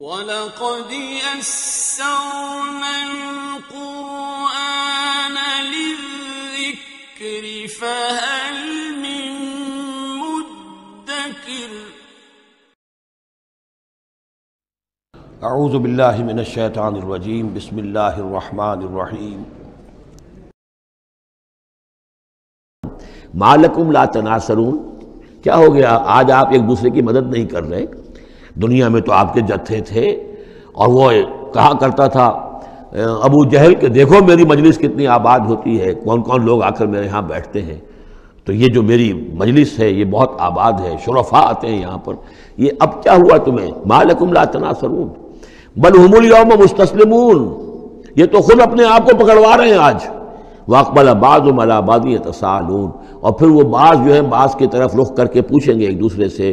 وَلَقَدْ يَسَّرْنَا الْقُرْآنَ لِلذِّكْرِ فَهَلْ مِن مُّدَّكِرٍ اعوذ باللہ من الشیطان الرجیم بسم اللہ الرحمن الرحیم ما لکم لا تناصرون، کیا ہو گیا آج آپ ایک دوسرے کی مدد نہیں کر رہے؟ دنیا میں تو آپ کے جتھے تھے اور وہ کہا کرتا تھا ابو جہل کہ دیکھو میری مجلس کتنی آباد ہوتی ہے، کون کون لوگ آ کر میرے ہاں بیٹھتے ہیں، تو یہ جو میری مجلس ہے یہ بہت آباد ہے، شرفاء آتے ہیں یہاں پر۔ یہ اب کیا ہوا تمہیں؟ ما لکم لا تناصرون بل هم اليوم مستسلمون، یہ تو خود اپنے آپ کو پکڑوا رہے ہیں آج۔ واقبل بعضهم على بعض يتساءلون، اور پھر وہ بعض جو ہے بعض کی طرف رخ کر کے پوچھیں گے ایک دوسرے سے،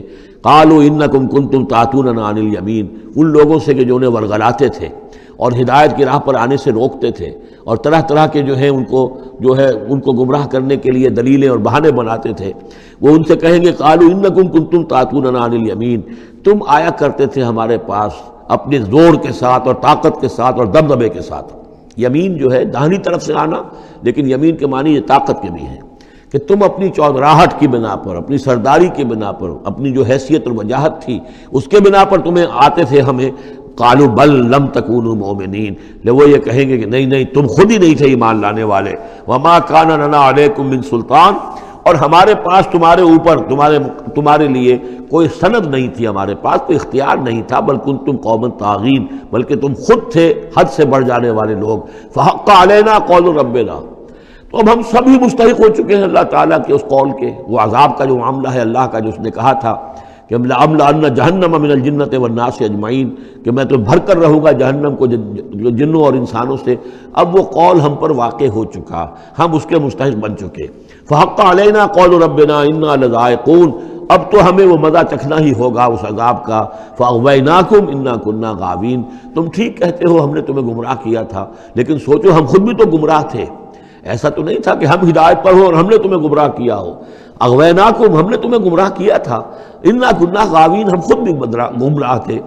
قالوا انکم کنتم تعتوننا عن الیمین، ان لوگوں سے کہ جو انہیں ورغلاتے تھے اور ہدایت کی راہ پر آنے سے روکتے تھے اور طرح طرح کے جو ہے ان کو گمراہ کرنے کے لیے دلیلیں اور بہانے بناتے تھے، وہ ان سے کہیں گے قالوا انکم کنتم تعتوننا عن الیمین، تم آیا کرتے تھے ہمارے پاس اپنے زور کے ساتھ اور طاقت کے ساتھ اور دبدبے کے ساتھ۔ یمین جو ہے داہنی طرف سے آنا، لیکن یمین کے معنی یہ طاقت کے بھی ہیں کہ تم اپنی چودراہٹ کی بنا پر، اپنی سرداری کی بنا پر، اپنی جو حیثیت اور وجاہت تھی اس کے بنا پر تمہیں آتے تھے ہمیں۔ قالوا بل لم تکونوا مؤمنین، وہ یہ کہیں گے کہ نہیں تم خود ہی نہیں تھے ایمان لانے والے۔ وما کان لنا علیکم من سلطان، اور ہمارے پاس تمہارے اوپر تمہارے لیے کوئی سند نہیں تھی، ہمارے پاس کوئی اختیار نہیں تھا، بل کنتم قوما طاغین، بلکہ تم خود تھے حد سے بڑھ جانے والے لوگ۔ فحق علینا قول ربنا، تو اب ہم سبھی مستحق ہو چکے ہیں اللہ تعالیٰ کے اس قول کے، وہ عذاب کا جو معاملہ ہے اللہ کا جو اس نے کہا تھا کہ لَأَمْلَأَنَّ جَهَنَّمَ مِنَ الْجِنَّةِ وَالنَّاسِ أَجْمَعِينَ، کہ میں تو بھر کر رہوں گا جہنم کو جنوں اور انسانوں سے۔ اب وہ قول ہم پر واقع ہو چکا، ہم اس کے مستحق بن چکے۔ فَحَقَّ عَلَيْنَا قَوْلُ رَبِّنَا إِنَّا لَذَائِقُونَ، اب تو ہمیں وہ مزہ چکھنا ہی ہوگا اس عذاب کا۔ فَأَغْوَيْنَاكُمْ إِنَّا كُنَّا غَاوِينَ، تم ٹھیک کہتے ہو ہم نے تمہیں گمراہ کیا تھا، لیکن سوچو ہم خود بھی تو گمراہ تھے، ایسا تو نہیں تھا کہ ہم ہدایت پر ہو اور ہم نے تمہیں گمراہ کیا ہو۔ اغویناکم، ہم نے تمہیں گمراہ کیا تھا، انا کنا غاوین، ہم خود بھی گمراہ تھے۔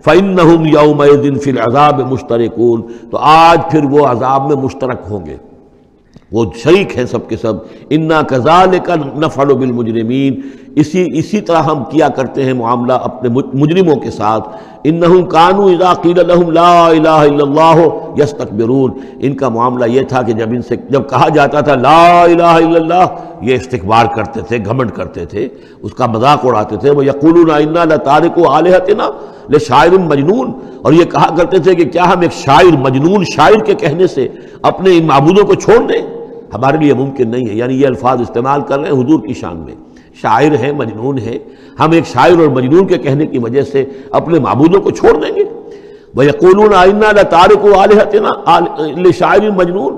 فإنہم یومئذ فی العذاب مشترکون، تو آج پھر وہ عذاب میں مشترک ہوں گے، وہ شریک ہیں سب کے سب۔ انا کذالک نفعل بالمجرمین، اسی طرح ہم کیا کرتے ہیں معاملہ اپنے مجرموں کے ساتھ۔ انہم کانوا اذا قیل لهم لا الہ الا اللہ یستکبرون، ان کا معاملہ یہ تھا کہ جب کہا جاتا تھا لا الہ الا اللہ، یہ استکبار کرتے تھے، گھمنڈ کرتے تھے، اس کا مذاق اڑاتے تھے۔ وَيَقُولُونَ إِنَّا لَتَارِكُو آلِهَتِنَا لِشَاعِرٍ مَجْنُونٍ، اور یہ کہا کرتے تھے کہ کیا ہم ایک شاعر مجنون شاعر کے کہنے سے اپنے ان معبودوں کو چھوڑ دیں؟ ہمارے لیے ممکن نہیں ہے، یعنی یہ الفاظ استعمال کر رہے ہیں حضور کی شان میں، شاعر ہے مجنون ہے، ہم ایک شاعر اور مجنون کے کہنے کی وجہ سے اپنے معبودوں کو چھوڑ دیں گے۔ وَيَقُولُونَ إِنَّا لَتَارِكُو آلِهَتِنَا لِشَاعِرٍ مَجْنُونٍ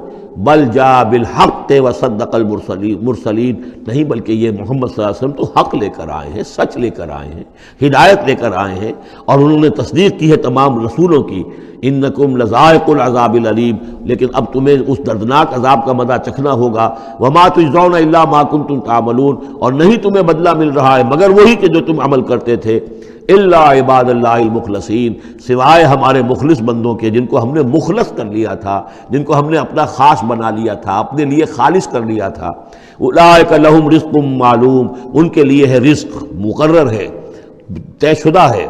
بل جاء بالحق وصدق المرسلین، نہیں بلکہ یہ محمد صلی اللہ علیہ وسلم تو حق لے کر آئے ہیں، سچ لے کر آئے ہیں، ہدایت لے کر آئے ہیں، اور انہوں نے تصدیق کی ہے تمام رسولوں کی۔ انکم لذائق العذاب العلیم، لیکن اب تمہیں اس دردناک عذاب کا مزہ چکھنا ہوگا۔ وما تجزون الا ما کنتم تعملون، اور نہیں تمہیں بدلہ مل رہا ہے مگر وہی کہ جو تم عمل کرتے تھے۔ الا عباد اللہ المخلصین، سوائے ہمارے مخلص بندوں کے، جن کو ہم نے مخلص کر لیا تھا، جن کو ہم نے اپنا خاص بنا لیا تھا، اپنے لیے خالص کر لیا تھا۔ اولئک لہم رزق معلوم، ان کے لیے ہے رزق مقرر ہے، طے شدہ ہے۔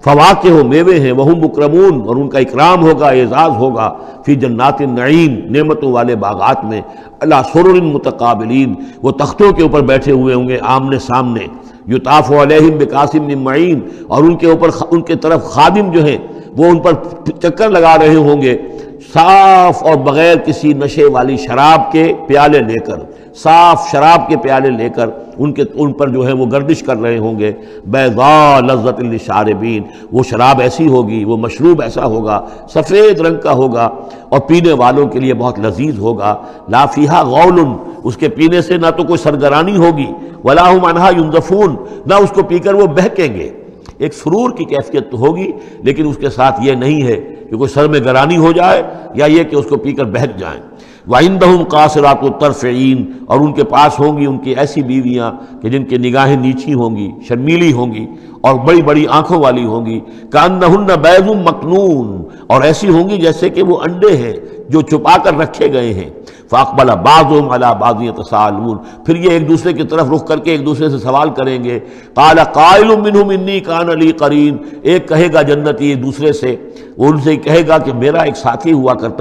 فواکہ، میوے ہیں، وہم مکرمون، اور ان کا اکرام ہوگا، اعزاز ہوگا، فی جنات النعیم، نعمتوں والے باغات میں، علی سرر متقابلین، وہ تختوں کے اوپر بیٹھے ہوئے ہوں گے آمنے سامنے۔ یطاف علیہم بکاس من معین، اور ان کے اوپر ان کے طرف خادم جو ہیں وہ ان پر چکر لگا رہے ہوں گے، صاف اور بغیر کسی نشے والی شراب کے پیالے لے کر، صاف شراب کے پیالے لے کر ان پر جو ہے وہ گردش کر رہے ہوں گے۔ بیضاء لذۃ للشاربین، وہ شراب ایسی ہوگی، وہ مشروب ایسا ہوگا، سفید رنگ کا ہوگا اور پینے والوں کے لیے بہت لذیذ ہوگا۔ لا فیہا غول، اس کے پینے سے نہ تو کوئی سرگرانی ہوگی، ولا ہم عنہا ینزفون، نہ اس کو پی کر وہ بہکیں گے۔ ایک سرور کی کیفیت تو ہوگی، لیکن اس کے ساتھ یہ نہیں ہے کہ کوئی سر میں گرانی ہو جائے یا یہ کہ اس کو پی کر بہک جائیں۔ وَعِندَهُمْ قَاصِرَاتُ الطَّرْفِ عِین، اور ان کے پاس ہوں گی ان کی ایسی بیویاں کہ جن کے نگاہیں نیچی ہوں گی، شرمیلی ہوں گی اور بڑی بڑی آنکھوں والی ہوں گی، کَأَنَّهُنَّ بَیضٌ مَکْنُون، اور ایسی ہوں گی جیسے کہ وہ انڈے ہیں جو چھپا کر رکھے گئے ہیں۔ فَأَقْبَلَ بَعْضُهُمْ عَلَىٰ بَعْضٍ يَتَسَاءَلُونَ، پھر یہ ایک دوسرے کی طرف رخ کر کے ایک دوسرے سے سوال کریں گے۔ قَالَ قَائِلٌ مِّنْهُمْ إِنِّي كَانَ لِي قَرِينٌ، ایک کہے گا جنتی ایک دوسرے سے، وہ ان سے کہے گا کہ میرا ایک ساتھی ہوا کرتا